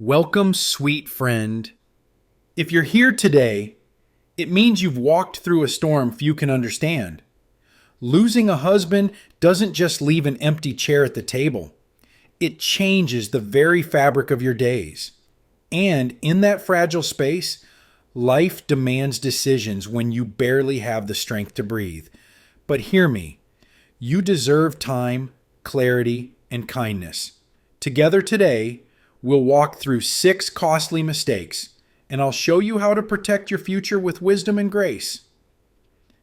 Welcome, sweet friend. If you're here today, it means you've walked through a storm few can understand. Losing a husband doesn't just leave an empty chair at the table, it changes the very fabric of your days. And in that fragile space, life demands decisions when you barely have the strength to breathe. But hear me, you deserve time, clarity, and kindness. Together today, we'll walk through 6 costly mistakes, and I'll show you how to protect your future with wisdom and grace.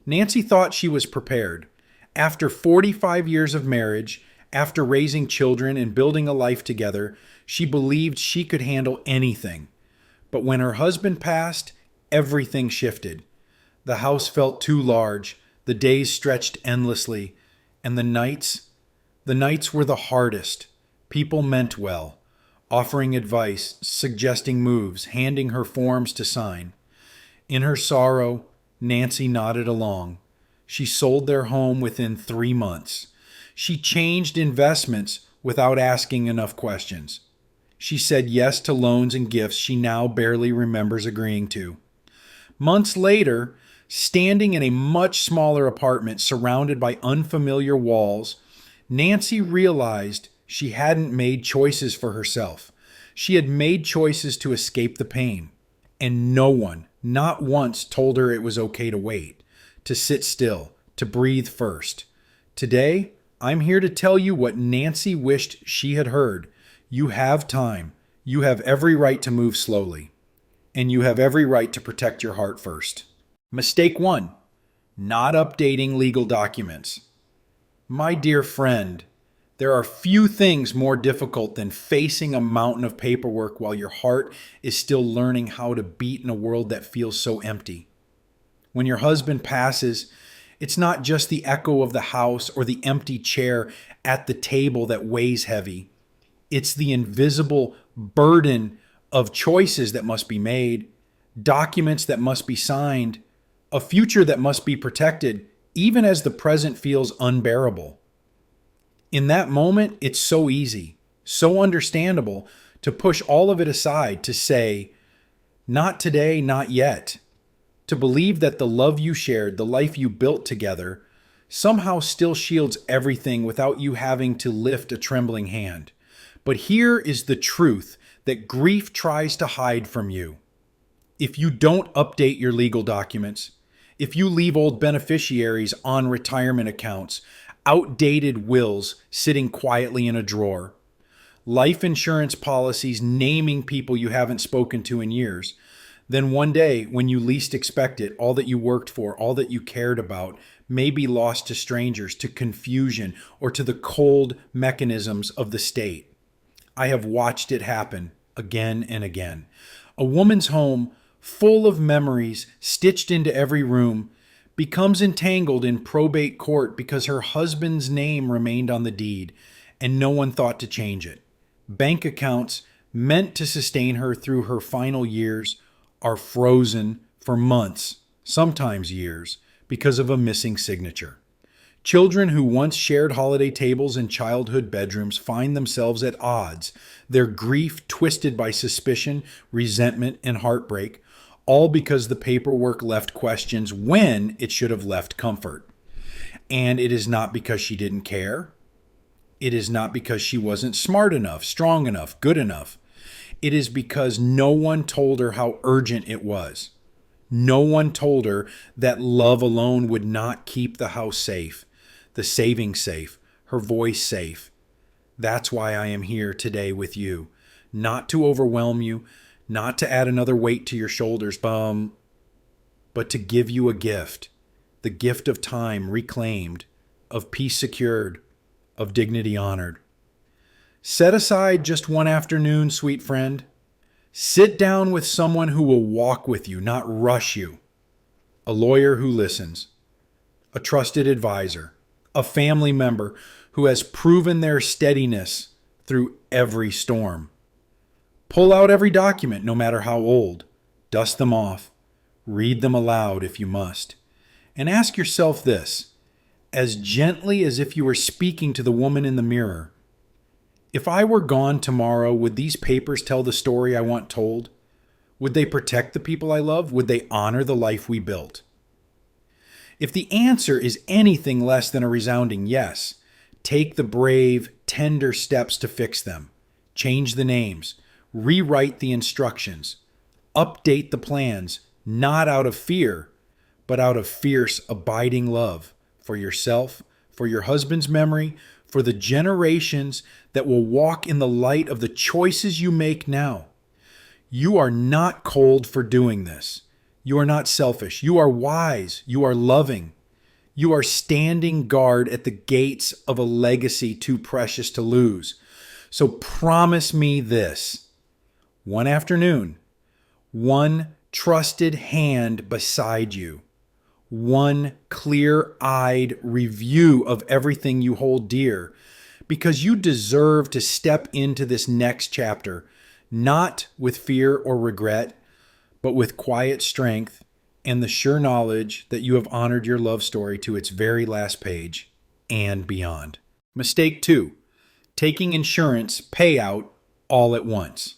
Nancy thought she was prepared. After 45 years of marriage, after raising children and building a life together, she believed she could handle anything. But when her husband passed, everything shifted. The house felt too large, the days stretched endlessly, and the nights were the hardest. People meant well, offering advice, suggesting moves, handing her forms to sign. In her sorrow, Nancy nodded along. She sold their home within 3 months. She changed investments without asking enough questions. She said yes to loans and gifts she now barely remembers agreeing to. Months later, standing in a much smaller apartment surrounded by unfamiliar walls, Nancy realized she hadn't made choices for herself. She had made choices to escape the pain. And no one, not once, told her it was okay to wait, to sit still, to breathe first. Today, I'm here to tell you what Nancy wished she had heard. You have time. You have every right to move slowly. And you have every right to protect your heart first. Mistake 1. Not updating legal documents. My dear friend, there are few things more difficult than facing a mountain of paperwork while your heart is still learning how to beat in a world that feels so empty. When your husband passes, it's not just the echo of the house or the empty chair at the table that weighs heavy. It's the invisible burden of choices that must be made, documents that must be signed, a future that must be protected, even as the present feels unbearable. In that moment, it's so easy, so understandable to push all of it aside, to say, not today, not yet. To believe that the love you shared, the life you built together, somehow still shields everything without you having to lift a trembling hand. But here is the truth that grief tries to hide from you. If you don't update your legal documents, if you leave old beneficiaries on retirement accounts, outdated wills sitting quietly in a drawer, life insurance policies naming people you haven't spoken to in years, then one day, when you least expect it, all that you worked for, all that you cared about, may be lost to strangers, to confusion, or to the cold mechanisms of the state. I have watched it happen again and again. A woman's home, full of memories stitched into every room, becomes entangled in probate court because her husband's name remained on the deed and no one thought to change it. Bank accounts meant to sustain her through her final years are frozen for months, sometimes years, because of a missing signature. Children who once shared holiday tables and childhood bedrooms find themselves at odds, their grief twisted by suspicion, resentment, and heartbreak, all because the paperwork left questions when it should have left comfort. And it is not because she didn't care. It is not because she wasn't smart enough, strong enough, good enough. It is because no one told her how urgent it was. No one told her that love alone would not keep the house safe, the savings safe, her voice safe. That's why I am here today with you. Not to overwhelm you, not to add another weight to your shoulders, but to give you a gift. The gift of time reclaimed, of peace secured, of dignity honored. Set aside just one afternoon, sweet friend. Sit down with someone who will walk with you, not rush you. A lawyer who listens. A trusted advisor. A family member who has proven their steadiness through every storm. Pull out every document, no matter how old. Dust them off. Read them aloud if you must. And ask yourself this, as gently as if you were speaking to the woman in the mirror. If I were gone tomorrow, would these papers tell the story I want told? Would they protect the people I love? Would they honor the life we built? If the answer is anything less than a resounding yes, take the brave, tender steps to fix them. Change the names, rewrite the instructions, update the plans, not out of fear, but out of fierce, abiding love for yourself, for your husband's memory, for the generations that will walk in the light of the choices you make now. You are not cold for doing this. You are not selfish. You are wise. You are loving. You are standing guard at the gates of a legacy too precious to lose. So promise me this. One afternoon, one trusted hand beside you, one clear-eyed review of everything you hold dear, because you deserve to step into this next chapter, not with fear or regret, but with quiet strength and the sure knowledge that you have honored your love story to its very last page and beyond. Mistake 2, taking insurance payout all at once.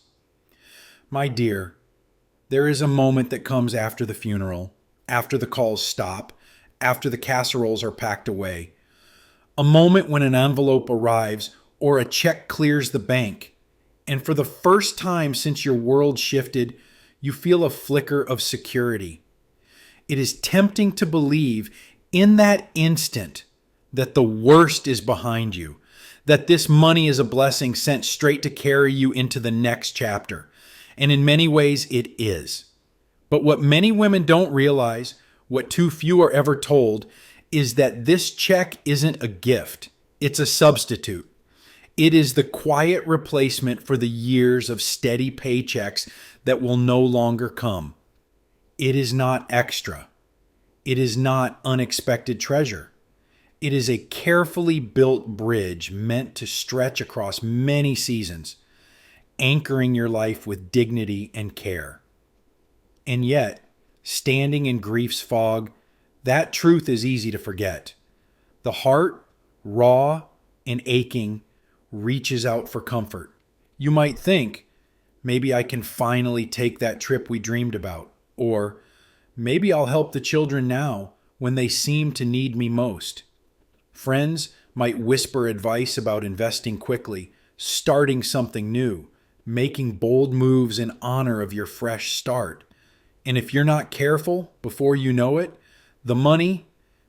My dear, there is a moment that comes after the funeral, after the calls stop, after the casseroles are packed away. A moment when an envelope arrives or a check clears the bank. And for the first time since your world shifted, you feel a flicker of security. It is tempting to believe in that instant that the worst is behind you, that this money is a blessing sent straight to carry you into the next chapter. And in many ways, it is. But what many women don't realize, what too few are ever told, is that this check isn't a gift. It's a substitute. It is the quiet replacement for the years of steady paychecks that will no longer come. It is not extra. It is not unexpected treasure. It is a carefully built bridge meant to stretch across many seasons, anchoring your life with dignity and care. And yet, standing in grief's fog, that truth is easy to forget. The heart, raw and aching, reaches out for comfort. You might think, maybe I can finally take that trip we dreamed about, or maybe I'll help the children now when they seem to need me most. Friends might whisper advice about investing quickly, starting something new, making bold moves in honor of your fresh start. And if you're not careful, before you know it, the money,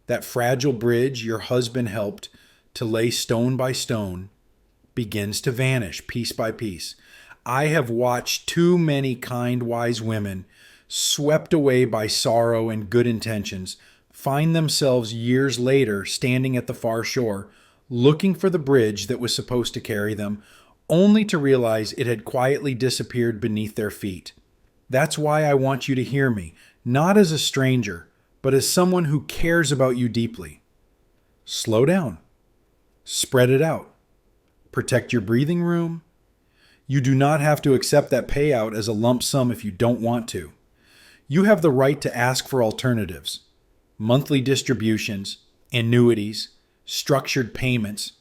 that fragile bridge your husband helped to lay stone by stone, begins to vanish piece by piece. I have watched too many kind, wise women, swept away by sorrow and good intentions, find themselves years later standing at the far shore, looking for the bridge that was supposed to carry them, only to realize it had quietly disappeared beneath their feet. That's why I want you to hear me, not as a stranger, but as someone who cares about you deeply. Slow down. Spread it out. Protect your breathing room. You do not have to accept that payout as a lump sum if you don't want to. You have the right to ask for alternatives. Monthly distributions, annuities, structured payments,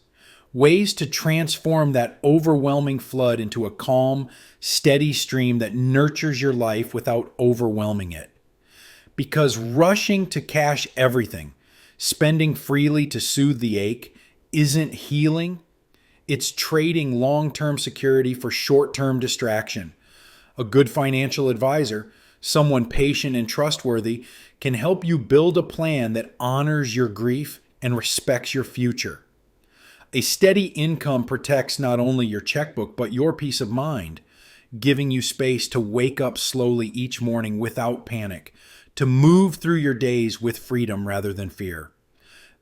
ways to transform that overwhelming flood into a calm, steady stream that nurtures your life without overwhelming it. Because rushing to cash everything, spending freely to soothe the ache, isn't healing. It's trading long-term security for short-term distraction. A good financial advisor, someone patient and trustworthy, can help you build a plan that honors your grief and respects your future. A steady income protects not only your checkbook, but your peace of mind, giving you space to wake up slowly each morning without panic, to move through your days with freedom rather than fear.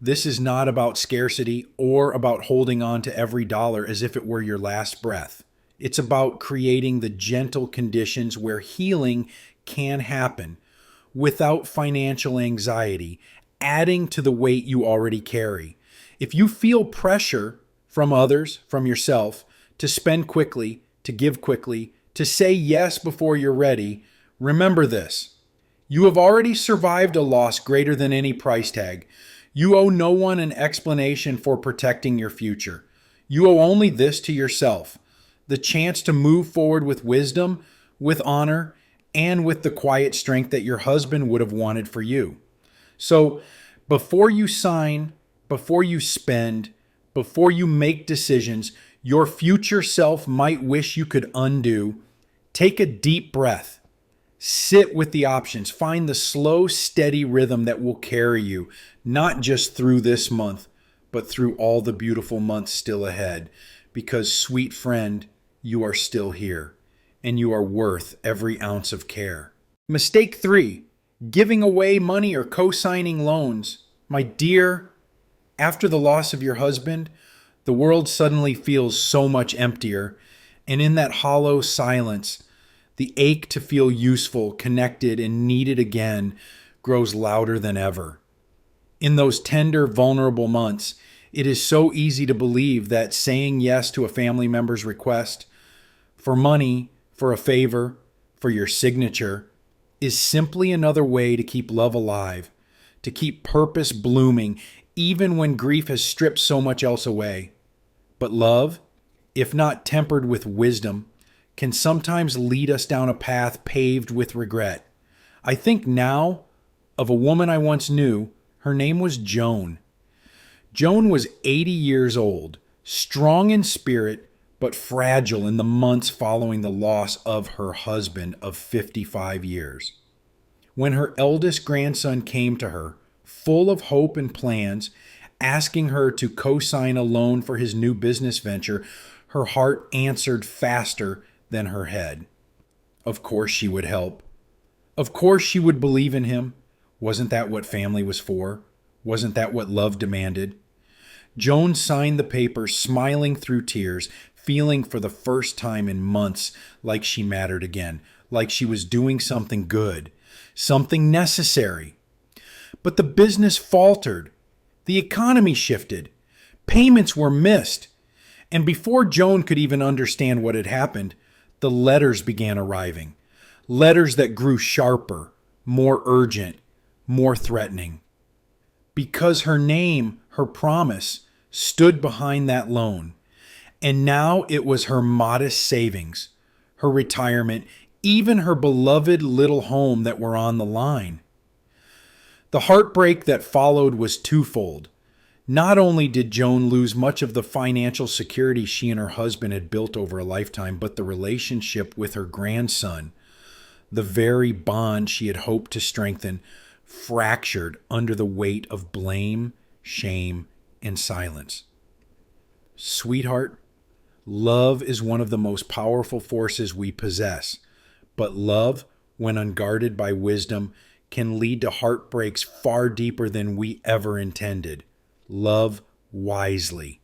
This is not about scarcity or about holding on to every dollar as if it were your last breath. It's about creating the gentle conditions where healing can happen without financial anxiety, adding to the weight you already carry. If you feel pressure from others, from yourself, to spend quickly, to give quickly, to say yes before you're ready, remember this. You have already survived a loss greater than any price tag. You owe no one an explanation for protecting your future. You owe only this to yourself: the chance to move forward with wisdom, with honor, and with the quiet strength that your husband would have wanted for you. So before you sign, before you spend, before you make decisions your future self might wish you could undo, take a deep breath. Sit with the options. Find the slow, steady rhythm that will carry you, not just through this month, but through all the beautiful months still ahead. Because, sweet friend, you are still here, and you are worth every ounce of care. Mistake 3, giving away money or co-signing loans. My dear, after the loss of your husband, the world suddenly feels so much emptier, and in that hollow silence, the ache to feel useful, connected, and needed again grows louder than ever. In those tender, vulnerable months, it is so easy to believe that saying yes to a family member's request for money, for a favor, for your signature, is simply another way to keep love alive, to keep purpose blooming, even when grief has stripped so much else away. But love, if not tempered with wisdom, can sometimes lead us down a path paved with regret. I think now of a woman I once knew. Her name was Joan. Joan was 80 years old, strong in spirit, but fragile in the months following the loss of her husband of 55 years. When her eldest grandson came to her, full of hope and plans, asking her to co-sign a loan for his new business venture, her heart answered faster than her head. Of course she would help. Of course she would believe in him. Wasn't that what family was for? Wasn't that what love demanded? Joan signed the paper, smiling through tears, feeling for the first time in months like she mattered again, like she was doing something good, something necessary. But the business faltered. The economy shifted. Payments were missed. And before Joan could even understand what had happened, the letters began arriving. Letters that grew sharper, more urgent, more threatening. Because her name, her promise, stood behind that loan. And now it was her modest savings, her retirement, even her beloved little home that were on the line. The heartbreak that followed was twofold. Not only did Joan lose much of the financial security she and her husband had built over a lifetime, but the relationship with her grandson, the very bond she had hoped to strengthen, fractured under the weight of blame, shame, and silence. Sweetheart, love is one of the most powerful forces we possess, but love, when unguarded by wisdom, can lead to heartbreaks far deeper than we ever intended. Love wisely.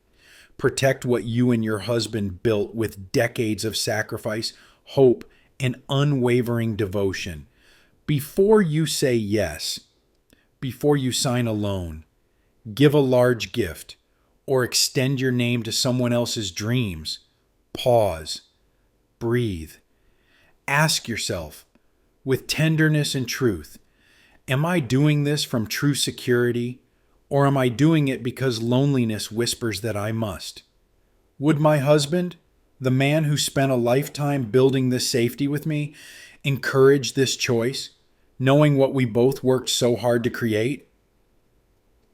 Protect what you and your husband built with decades of sacrifice, hope, and unwavering devotion. Before you say yes, before you sign a loan, give a large gift, or extend your name to someone else's dreams, pause, breathe. Ask yourself, with tenderness and truth, am I doing this from true security, or am I doing it because loneliness whispers that I must? Would my husband, the man who spent a lifetime building this safety with me, encourage this choice, knowing what we both worked so hard to create?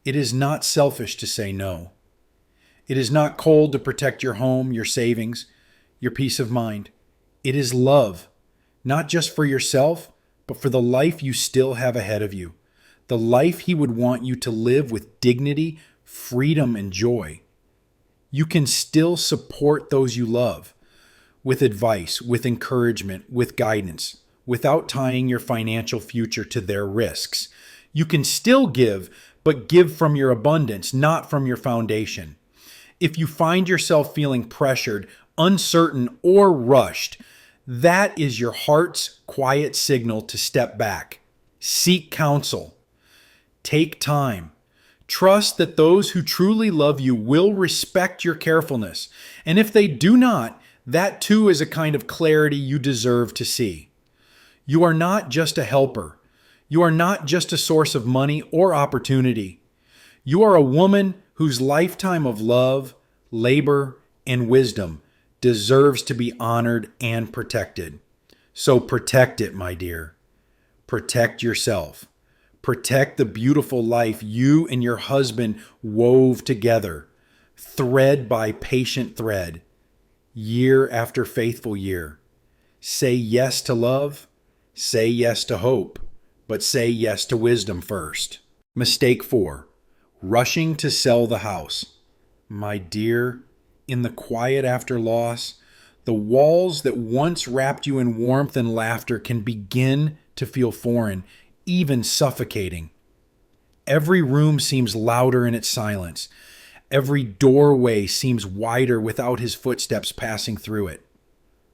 It is not selfish to say no. It is not cold to protect your home, your savings, your peace of mind. It is love, not just for yourself, but for the life you still have ahead of you. The life he would want you to live with dignity, freedom, and joy. You can still support those you love with advice, with encouragement, with guidance, without tying your financial future to their risks. You can still give, but give from your abundance, not from your foundation. If you find yourself feeling pressured, uncertain, or rushed, that is your heart's quiet signal to step back. Seek counsel. Take time. Trust that those who truly love you will respect your carefulness. And if they do not, that too is a kind of clarity you deserve to see. You are not just a helper. You are not just a source of money or opportunity. You are a woman whose lifetime of love, labor, and wisdom deserves to be honored and protected. So protect it, my dear. Protect yourself. Protect the beautiful life you and your husband wove together, thread by patient thread, year after faithful year. Say yes to love, say yes to hope, but say yes to wisdom first. Mistake 4, rushing to sell the house. My dear, in the quiet after loss, the walls that once wrapped you in warmth and laughter can begin to feel foreign, even suffocating. Every room seems louder in its silence. Every doorway seems wider without his footsteps passing through it.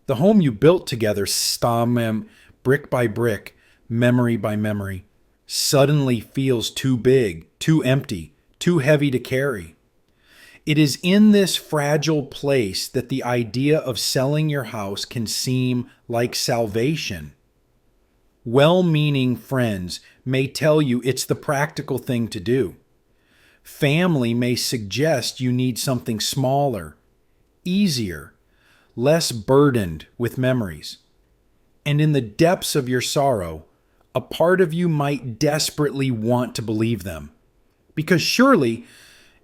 The home you built together, brick by brick, memory by memory, suddenly feels too big, too empty, too heavy to carry. It is in this fragile place that the idea of selling your house can seem like salvation. Well-meaning friends may tell you it's the practical thing to do. Family may suggest you need something smaller, easier, less burdened with memories. And in the depths of your sorrow, a part of you might desperately want to believe them. Because surely,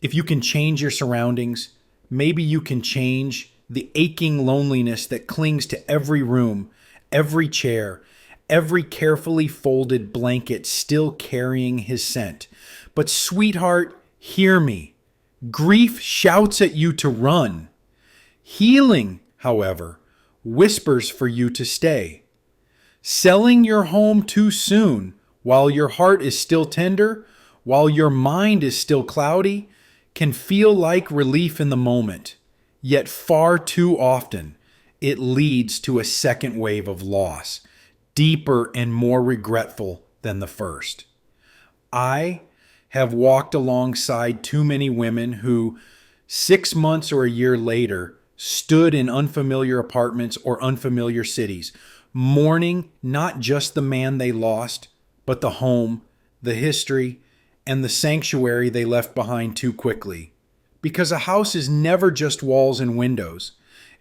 if you can change your surroundings, maybe you can change the aching loneliness that clings to every room, every chair, every carefully folded blanket still carrying his scent. But sweetheart, hear me. Grief shouts at you to run. Healing, however, whispers for you to stay. Selling your home too soon, while your heart is still tender, while your mind is still cloudy, can feel like relief in the moment. Yet far too often, it leads to a second wave of loss, deeper and more regretful than the first. I have walked alongside too many women who, 6 months or a year later, stood in unfamiliar apartments or unfamiliar cities, mourning not just the man they lost, but the home, the history, and the sanctuary they left behind too quickly. Because a house is never just walls and windows.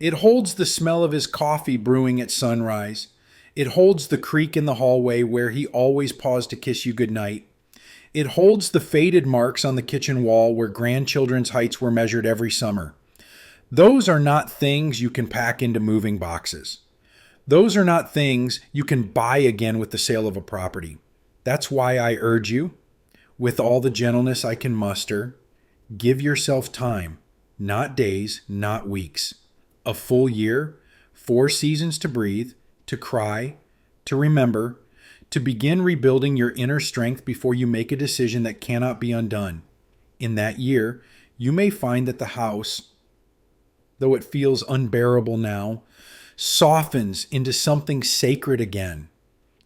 It holds the smell of his coffee brewing at sunrise. It holds the creak in the hallway where he always paused to kiss you goodnight. It holds the faded marks on the kitchen wall where grandchildren's heights were measured every summer. Those are not things you can pack into moving boxes. Those are not things you can buy again with the sale of a property. That's why I urge you, with all the gentleness I can muster, give yourself time, not days, not weeks. A full year, 4 seasons to breathe, to cry, to remember, to begin rebuilding your inner strength before you make a decision that cannot be undone. In that year, you may find that the house, though it feels unbearable now, softens into something sacred again.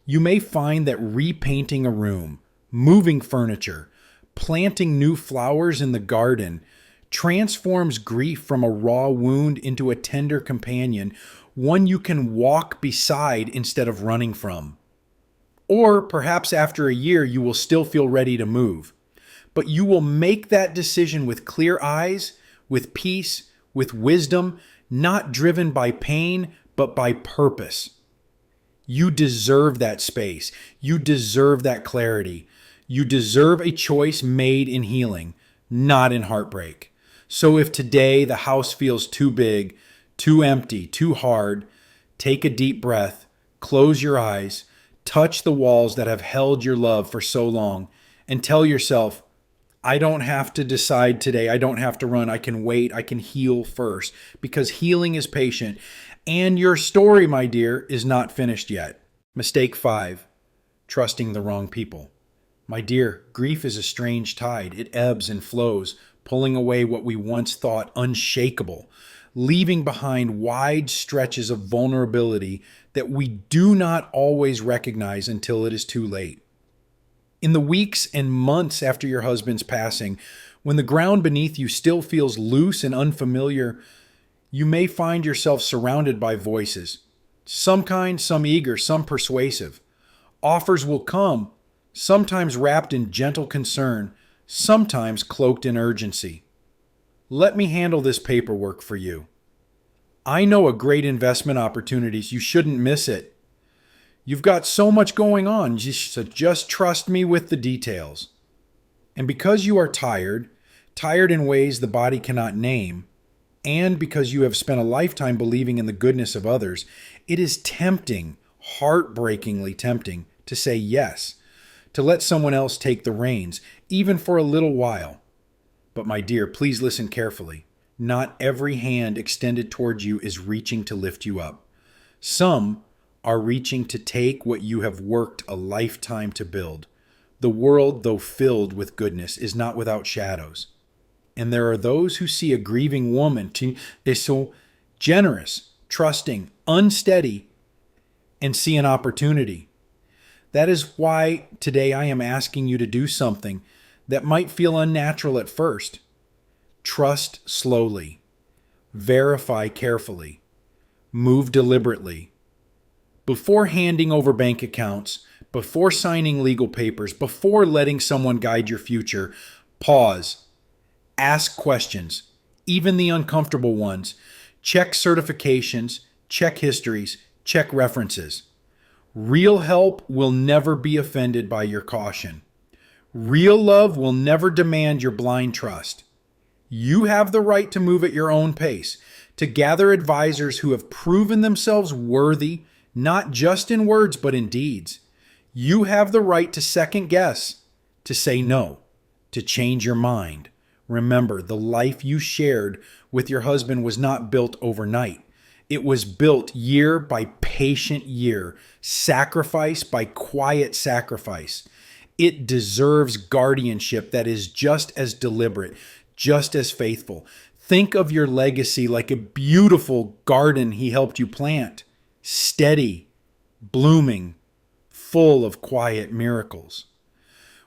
You may find that repainting a room, moving furniture, planting new flowers in the garden transforms grief from a raw wound into a tender companion, one you can walk beside instead of running from. Or perhaps after a year you will still feel ready to move, but you will make that decision with clear eyes, with peace, with wisdom, not driven by pain, but by purpose. You deserve that space. You deserve that clarity. You deserve a choice made in healing, not in heartbreak. So if today the house feels too big, too empty, too hard, take a deep breath, close your eyes, touch the walls that have held your love for so long, and tell yourself, I don't have to decide today. I don't have to run. I can wait. I can heal first, because healing is patient. And your story, my dear, is not finished yet. Mistake 5, trusting the wrong people. My dear, grief is a strange tide. It ebbs and flows, pulling away what we once thought unshakable, leaving behind wide stretches of vulnerability that we do not always recognize until it is too late. In the weeks and months after your husband's passing, when the ground beneath you still feels loose and unfamiliar, you may find yourself surrounded by voices. Some kind, some eager, some persuasive. Offers will come, sometimes wrapped in gentle concern, sometimes cloaked in urgency. Let me handle this paperwork for you. I know a great investment opportunities. You shouldn't miss it. You've got so much going on, so just trust me with the details. And because you are tired, tired in ways the body cannot name, and because you have spent a lifetime believing in the goodness of others, it is tempting, heartbreakingly tempting, to say yes, to let someone else take the reins, even for a little while. But my dear, please listen carefully. Not every hand extended towards you is reaching to lift you up. Some are reaching to take what you have worked a lifetime to build. The world, though filled with goodness, is not without shadows. And there are those who see a grieving woman is so generous, trusting, unsteady, and see an opportunity. That is why today I am asking you to do something that might feel unnatural at first. Trust slowly. Verify carefully. Move deliberately. Before handing over bank accounts, before signing legal papers, before letting someone guide your future, pause. Ask questions, even the uncomfortable ones. Check certifications, check histories, check references. Real help will never be offended by your caution. Real love will never demand your blind trust. You have the right to move at your own pace, to gather advisors who have proven themselves worthy, not just in words, but in deeds. You have the right to second guess, to say no, to change your mind. Remember, the life you shared with your husband was not built overnight. It was built year by patient year, sacrifice by quiet sacrifice. It deserves guardianship that is just as deliberate, just as faithful. Think of your legacy like a beautiful garden he helped you plant, steady, blooming, full of quiet miracles.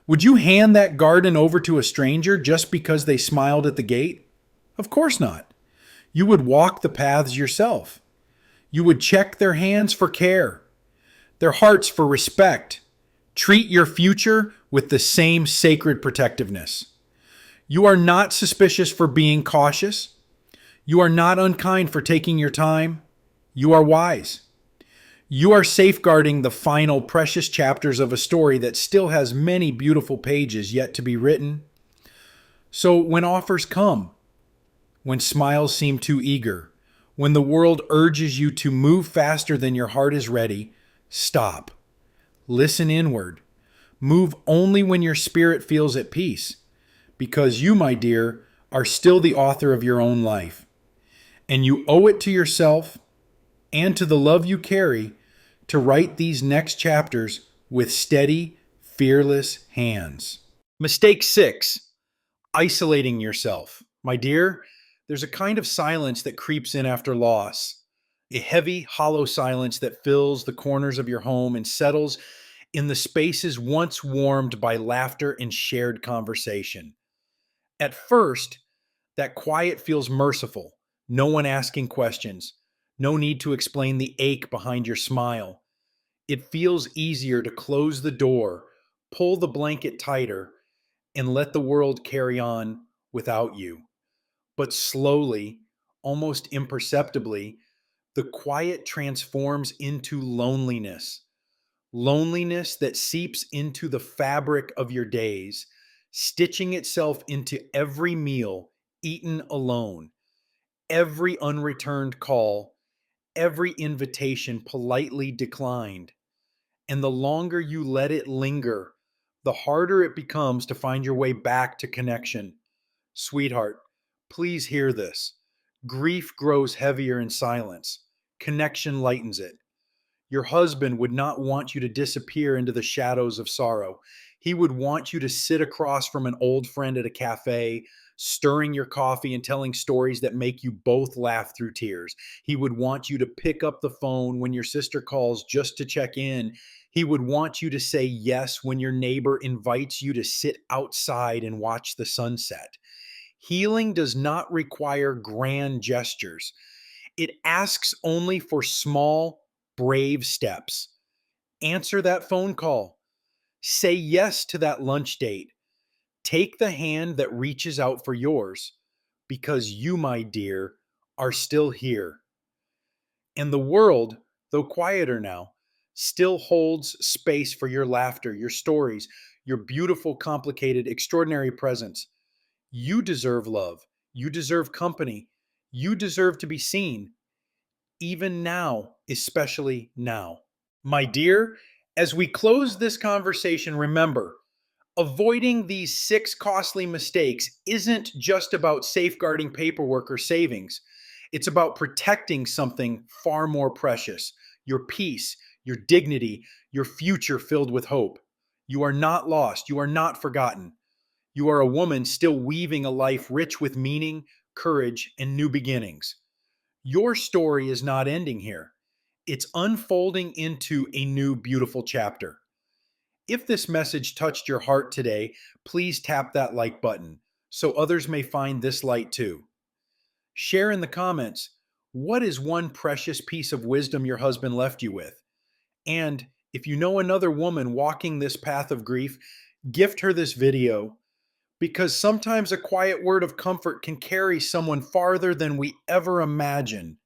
Would you hand that garden over to a stranger just because they smiled at the gate? Of course not. You would walk the paths yourself. You would check their hands for care, their hearts for respect. Treat your future with the same sacred protectiveness. You are not suspicious for being cautious. You are not unkind for taking your time. You are wise. You are safeguarding the final precious chapters of a story that still has many beautiful pages yet to be written. So when offers come, when smiles seem too eager, when the world urges you to move faster than your heart is ready, stop. Listen inward. Move only when your spirit feels at peace, because you, my dear, are still the author of your own life. And you owe it to yourself and to the love you carry to write these next chapters with steady, fearless hands. Mistake 6, isolating yourself. My dear, there's a kind of silence that creeps in after loss, a heavy, hollow silence that fills the corners of your home and settles in the spaces once warmed by laughter and shared conversation. At first, that quiet feels merciful, no one asking questions, no need to explain the ache behind your smile. It feels easier to close the door, pull the blanket tighter, and let the world carry on without you. But slowly, almost imperceptibly, the quiet transforms into loneliness. Loneliness that seeps into the fabric of your days, stitching itself into every meal eaten alone, every unreturned call, every invitation politely declined. And the longer you let it linger, the harder it becomes to find your way back to connection. Sweetheart, please hear this. Grief grows heavier in silence. Connection lightens it. Your husband would not want you to disappear into the shadows of sorrow. He would want you to sit across from an old friend at a cafe, stirring your coffee and telling stories that make you both laugh through tears. He would want you to pick up the phone when your sister calls just to check in. He would want you to say yes when your neighbor invites you to sit outside and watch the sunset. Healing does not require grand gestures. It asks only for small, brave steps. Answer that phone call. Say yes to that lunch date. Take the hand that reaches out for yours. because you, my dear, are still here. And the world, though quieter now, still holds space for your laughter, your stories, your beautiful, complicated, extraordinary presence. You deserve love. You deserve company. You deserve to be seen, even now, especially now. My dear, as we close this conversation, remember, avoiding these 6 costly mistakes isn't just about safeguarding paperwork or savings. It's about protecting something far more precious: your peace, your dignity, your future filled with hope. You are not lost. You are not forgotten. You are a woman still weaving a life rich with meaning, courage, and new beginnings. Your story is not ending here, it's unfolding into a new, beautiful chapter. If this message touched your heart today, please tap that like button so others may find this light too. Share in the comments, what is one precious piece of wisdom your husband left you with? And if you know another woman walking this path of grief, gift her this video, because sometimes a quiet word of comfort can carry someone farther than we ever imagined.